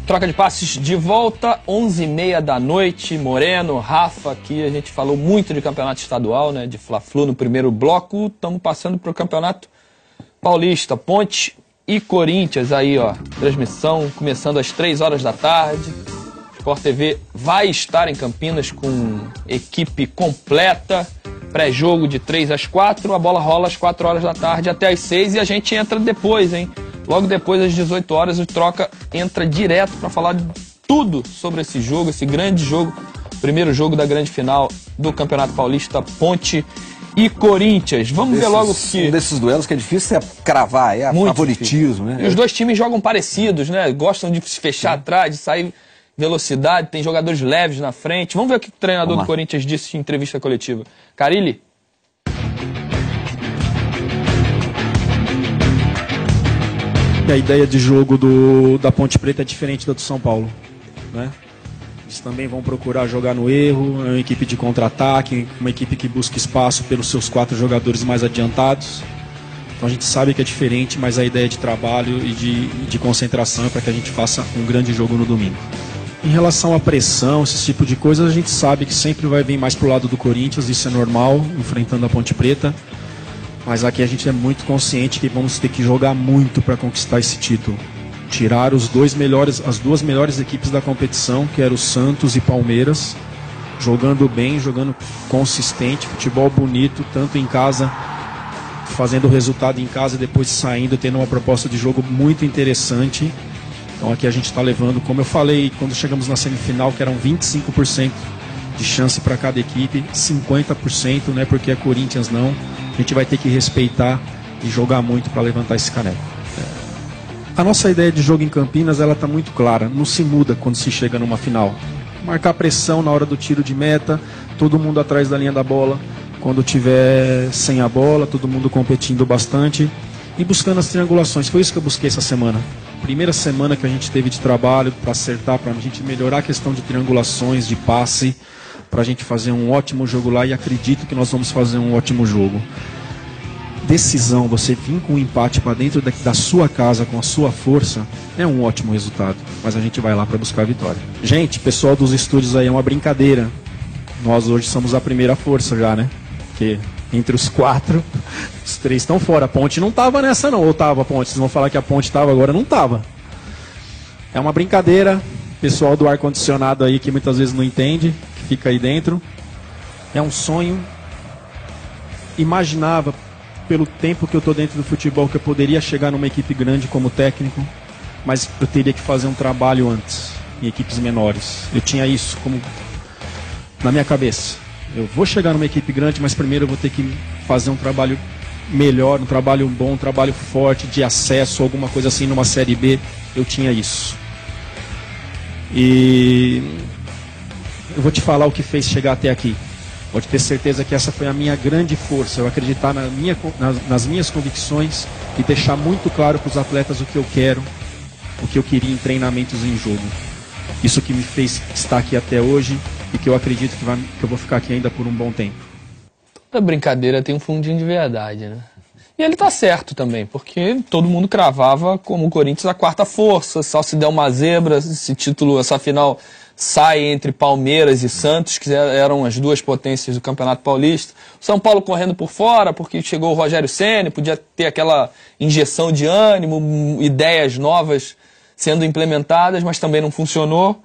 Troca de passes de volta, 11h30 da noite. Moreno, Rafa, aqui a gente falou muito de campeonato estadual, né? De Fla-Flu no primeiro bloco. Estamos passando para o campeonato paulista. Ponte e Corinthians aí, ó. Transmissão começando às 3 horas da tarde. Sport TV vai estar em Campinas com equipe completa. Pré-jogo de 3 às 4. A bola rola às 4 horas da tarde até às 6 e a gente entra depois, hein? Logo depois, às 18 horas, o Troca entra direto para falar de tudo sobre esse jogo, esse grande jogo, primeiro jogo da grande final do Campeonato Paulista, Ponte e Corinthians. Vamos ver logo que... Um desses duelos que é difícil cravar, favoritismo, né? E os dois times jogam parecidos, né? Gostam de se fechar atrás, de sair velocidade, tem jogadores leves na frente. Vamos ver o que o treinador do Corinthians disse em entrevista coletiva. Carille? A ideia de jogo da Ponte Preta é diferente da do São Paulo, né? Eles também vão procurar jogar no erro, é uma equipe de contra-ataque, uma equipe que busca espaço pelos seus 4 jogadores mais adiantados. Então a gente sabe que é diferente, mas a ideia de trabalho e de concentração é para que a gente faça um grande jogo no domingo. Em relação à pressão, esse tipo de coisa, a gente sabe que sempre vai vir mais pro lado do Corinthians, isso é normal, enfrentando a Ponte Preta. Mas aqui a gente é muito consciente que vamos ter que jogar muito para conquistar esse título. Tirar as duas melhores equipes da competição, que eram o Santos e Palmeiras, jogando bem, jogando consistente, futebol bonito, tanto em casa, fazendo resultado em casa e depois saindo, tendo uma proposta de jogo muito interessante. Então aqui a gente está levando, como eu falei, quando chegamos na semifinal, que eram 25% de chance para cada equipe, 50%, né, porque é Corinthians não. A gente vai ter que respeitar e jogar muito para levantar esse caneco. A nossa ideia de jogo em Campinas, ela está muito clara, não se muda quando se chega numa final. Marcar pressão na hora do tiro de meta, todo mundo atrás da linha da bola, quando tiver sem a bola, todo mundo competindo bastante e buscando as triangulações. Foi isso que eu busquei essa semana. Primeira semana que a gente teve de trabalho para acertar, para a gente melhorar a questão de triangulações, de passe, para a gente fazer um ótimo jogo lá, e acredito que nós vamos fazer um ótimo jogo. Decisão, você vir com um empate para dentro da sua casa com a sua força, é um ótimo resultado, mas a gente vai lá para buscar a vitória. Gente, pessoal dos estúdios aí, é uma brincadeira. Nós hoje somos a primeira força já, né? Porque entre os 4, os 3 estão fora. A Ponte não estava nessa não, ou estava a Ponte? Vocês vão falar que a Ponte estava agora, não estava. É uma brincadeira, pessoal do ar-condicionado aí que muitas vezes não entende, que fica aí dentro. É um sonho. Imaginava, pelo tempo que eu estou dentro do futebol, que eu poderia chegar numa equipe grande como técnico, mas eu teria que fazer um trabalho antes, em equipes menores. Eu tinha isso como na minha cabeça. Eu vou chegar numa equipe grande, mas primeiro eu vou ter que fazer um trabalho melhor, um trabalho bom, um trabalho forte, de acesso, alguma coisa assim numa Série B. Eu tinha isso. E eu vou te falar o que fez chegar até aqui. Pode ter certeza que essa foi a minha grande força, eu acreditar nas minhas convicções e deixar muito claro para os atletas o que eu quero, o que eu queria em treinamentos em jogo. Isso que me fez estar aqui até hoje e que eu acredito que eu vou ficar aqui ainda por um bom tempo. Toda brincadeira tem um fundinho de verdade, né? E ele tá certo também, porque todo mundo cravava como o Corinthians a quarta força, só se der uma zebra, esse título, essa final sai entre Palmeiras e Santos, que eram as duas potências do Campeonato Paulista. O São Paulo correndo por fora, porque chegou o Rogério Ceni, podia ter aquela injeção de ânimo, ideias novas sendo implementadas, mas também não funcionou.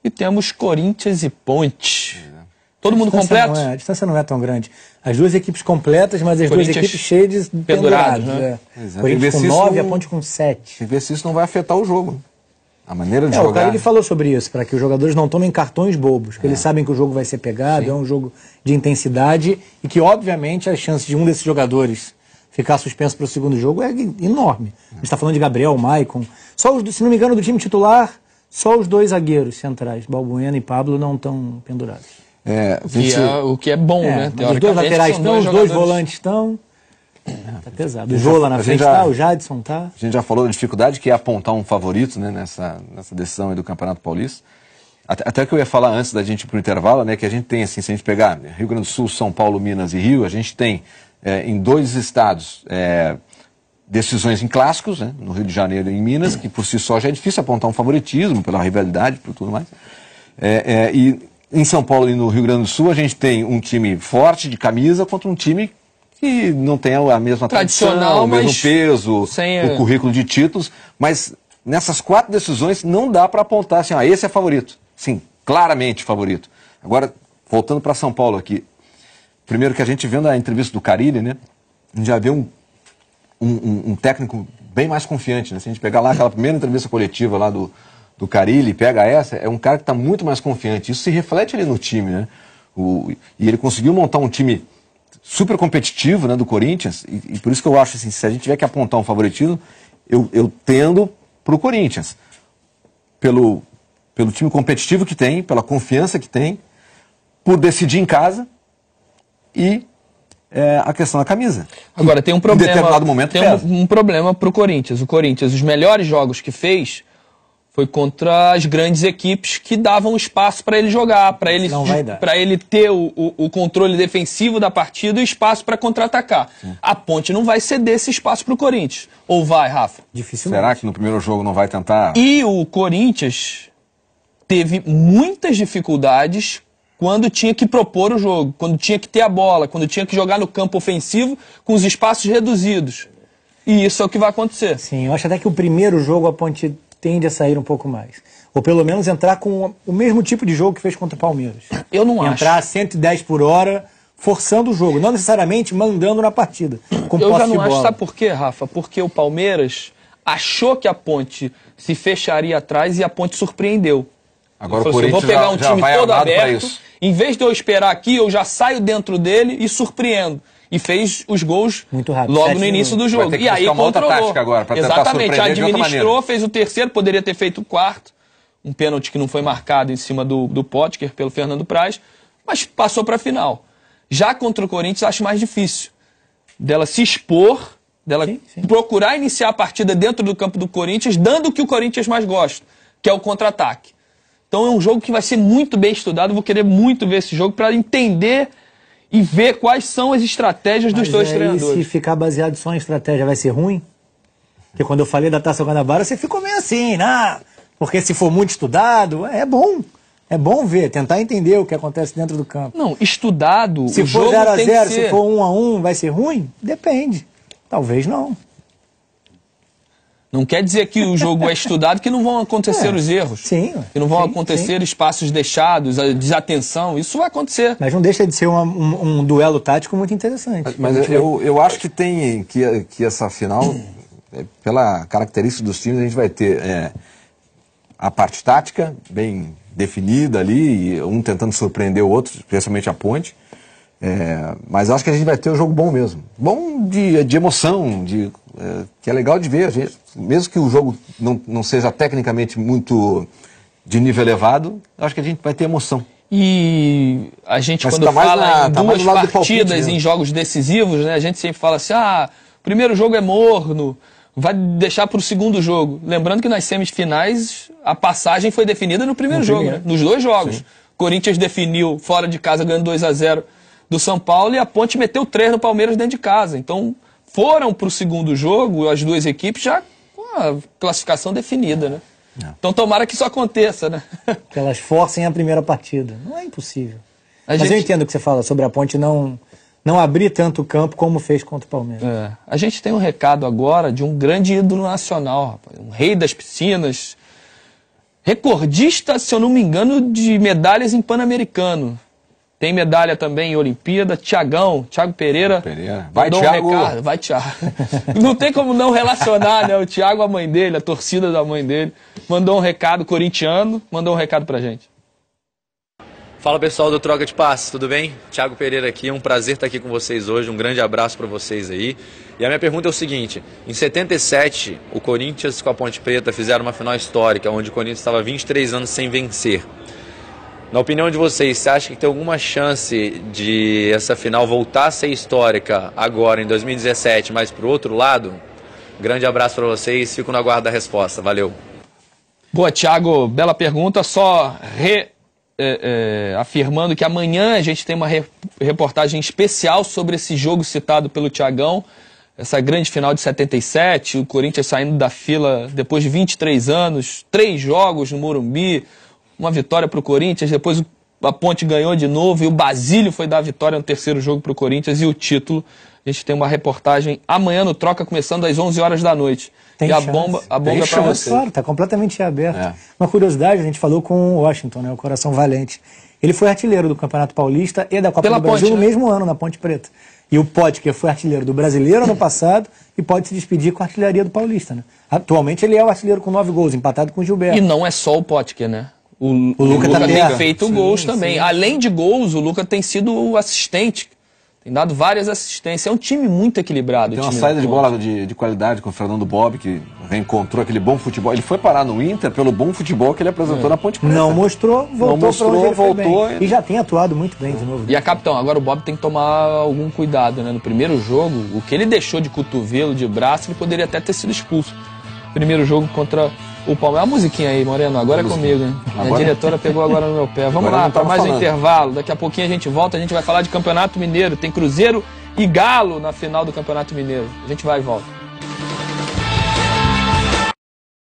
E temos Corinthians e Ponte. Todo mundo completo? A distância não é tão grande. As duas equipes completas, mas as duas equipes cheias de pendurados. Né? Corinthians com 9, a Ponte com 7. E ver se isso não vai afetar o jogo. A maneira de jogar. O cara ele falou sobre isso, para que os jogadores não tomem cartões bobos, que eles sabem que o jogo vai ser pegado, é um jogo de intensidade e que, obviamente, a chance de um desses jogadores ficar suspenso para o segundo jogo é enorme. A gente está falando de Gabriel, Maicon. Se não me engano, do time titular, só os 2 zagueiros centrais, Balbuena e Pablo, não estão pendurados. O que é bom, né? Os 2 laterais estão, os 2 volantes estão. Tá pesado. O Jola na frente tá, o Jadson tá. A gente já falou da dificuldade que é apontar um favorito, né, nessa decisão aí do Campeonato Paulista. Até que eu ia falar antes da gente ir pro intervalo, né, que a gente tem, assim, se a gente pegar Rio Grande do Sul, São Paulo, Minas e Rio, a gente tem em 2 estados decisões em clássicos, né, no Rio de Janeiro e em Minas, que por si só já é difícil apontar um favoritismo pela rivalidade, por tudo mais. E em São Paulo e no Rio Grande do Sul a gente tem um time forte de camisa contra um time que não tem a mesma tradição, o mesmo peso, o currículo de títulos, mas nessas 4 decisões não dá para apontar assim, esse é favorito. Sim, claramente favorito. Agora, voltando para São Paulo aqui, primeiro que a gente vendo a entrevista do Carille, né, a gente já vê um técnico bem mais confiante, né? Se a gente pegar lá aquela primeira entrevista coletiva lá do Carille, pega essa, é um cara que está muito mais confiante. Isso se reflete ali no time, né? E ele conseguiu montar um time super competitivo, né, do Corinthians, e por isso que eu acho assim, se a gente tiver que apontar um favoritismo, eu tendo para o Corinthians. Pelo time competitivo que tem, pela confiança que tem, por decidir em casa e a questão da camisa. Agora, tem um problema. Em determinado momento tem um problema para o Corinthians. O Corinthians, os melhores jogos que fez foi contra as grandes equipes que davam espaço para ele jogar, para ele ter o controle defensivo da partida e espaço para contra-atacar. A Ponte não vai ceder esse espaço para o Corinthians. Ou vai, Rafa? Dificilmente. Será que no primeiro jogo não vai tentar? E o Corinthians teve muitas dificuldades quando tinha que propor o jogo, quando tinha que ter a bola, quando tinha que jogar no campo ofensivo com os espaços reduzidos. E isso é o que vai acontecer. Sim, eu acho até que o primeiro jogo a Ponte tende a sair um pouco mais. Ou pelo menos entrar com o mesmo tipo de jogo que fez contra o Palmeiras. Eu não acho. Entrar a 110 por hora, forçando o jogo, não necessariamente mandando na partida. Eu já não acho, sabe por quê, Rafa? Porque o Palmeiras achou que a Ponte se fecharia atrás e a Ponte surpreendeu. Agora o Corinthians vou pegar um time todo aberto, em vez de eu esperar aqui, eu já saio dentro dele e surpreendo. E fez os gols muito rápido, logo no início do jogo. E aí controlou. Agora, exatamente, administrou, fez o terceiro, poderia ter feito o quarto. Um pênalti que não foi marcado em cima do Potker pelo Fernando Praz, mas passou para a final. Já contra o Corinthians, acho mais difícil. Dela se expor, dela procurar iniciar a partida dentro do campo do Corinthians, dando o que o Corinthians mais gosta, que é o contra-ataque. Então é um jogo que vai ser muito bem estudado, vou querer muito ver esse jogo para entender e ver quais são as estratégias dos dois treinadores. Se ficar baseado só em estratégia vai ser ruim? Porque quando eu falei da Taça Guanabara, você ficou meio assim, né? Porque se for muito estudado, é bom. É bom ver, tentar entender o que acontece dentro do campo. Não, estudado, se for 0-0, se for 1-1, vai ser ruim? Depende. Talvez não. Não quer dizer que o jogo é estudado, que não vão acontecer os erros. Sim. Que não vão acontecer espaços deixados, a desatenção. Isso vai acontecer. Mas não deixa de ser um duelo tático muito interessante. Mas eu acho que tem que essa final, pela característica dos times, a gente vai ter a parte tática bem definida ali, e um tentando surpreender o outro, especialmente a Ponte. Mas acho que a gente vai ter um jogo bom mesmo. Bom de emoção, que é legal de ver. Mesmo que o jogo não seja tecnicamente muito de nível elevado, acho que a gente vai ter emoção. E a gente, quando fala em duas partidas em jogos decisivos, né, a gente sempre fala assim, o primeiro jogo é morno, vai deixar para o segundo jogo. Lembrando que nas semifinais a passagem foi definida no primeiro jogo, né? Nos dois jogos. Sim. Corinthians definiu fora de casa ganhando 2-0 do São Paulo e a Ponte meteu 3 no Palmeiras dentro de casa. Então foram para o segundo jogo as duas equipes já com a classificação definida, né? Então tomara que isso aconteça, né? Que elas forcem a primeira partida. Não é impossível. Mas eu entendo o que você fala sobre a Ponte não abrir tanto o campo como fez contra o Palmeiras. A gente tem um recado agora de um grande ídolo nacional, rapaz, um rei das piscinas, recordista, se eu não me engano, de medalhas em Pan-Americano. Tem medalha também em Olimpíada, Thiago Pereira. Vai, Thiago. Vai, Thiago. Não tem como não relacionar, né? O Thiago, a mãe dele, a torcida da mãe dele. Mandou um recado corintiano, mandou um recado pra gente. Fala pessoal do Troca de Passes, tudo bem? Thiago Pereira aqui, é um prazer estar aqui com vocês hoje, um grande abraço para vocês aí. E a minha pergunta é o seguinte, em 77, o Corinthians com a Ponte Preta fizeram uma final histórica, onde o Corinthians estava 23 anos sem vencer. Na opinião de vocês, você acha que tem alguma chance de essa final voltar a ser histórica agora, em 2017, mas para o outro lado? Grande abraço para vocês, fico na guarda da resposta, valeu. Boa, Thiago, bela pergunta, só afirmando que amanhã a gente tem uma reportagem especial sobre esse jogo citado pelo Thiagão. essa grande final de 77, o Corinthians saindo da fila depois de 23 anos, 3 jogos no Morumbi, uma vitória para o Corinthians, depois a Ponte ganhou de novo e o Basílio foi dar a vitória no terceiro jogo para o Corinthians e o título. A gente tem uma reportagem amanhã no Troca, começando às 11 horas da noite. Tem e a chance. bomba é para você. Claro, está completamente aberto. É. Uma curiosidade, a gente falou com o Washington, né, o Coração Valente. Ele foi artilheiro do Campeonato Paulista e da Copa Pela do Brasil Ponte, no né? mesmo ano, na Ponte Preta. E o Potker foi artilheiro do Brasileiro ano passado e pode se despedir com a artilharia do Paulista. Né? Atualmente ele é o artilheiro com 9 gols, empatado com o Gilberto. E não é só o Potker, né? O Luca Luca tá tem perto. feito Sim, gols também. sim. Além de gols, o Luca tem sido o assistente. Tem dado várias assistências. É um time muito equilibrado. Tem o uma time saída do de Ponte. bola de qualidade com o Fernando Bob, que reencontrou aquele bom futebol. Ele foi parar no Inter pelo bom futebol que ele apresentou na Ponte Preta. Não mostrou, voltou para onde ele foi voltou. bem. E já tem atuado muito bem de novo. E a capitão, agora o Bob tem que tomar algum cuidado, né? No primeiro jogo, o que ele deixou de cotovelo, de braço, ele poderia até ter sido expulso. Primeiro jogo contra o Palmeiras. A musiquinha aí, Moreno, agora é comigo, hein? A Agora- diretora pegou agora no meu pé. Vamos Agora lá, não para tava mais um falando. intervalo. Daqui a pouquinho a gente volta, a gente vai falar de Campeonato Mineiro. Tem Cruzeiro e Galo na final do Campeonato Mineiro. A gente vai e volta.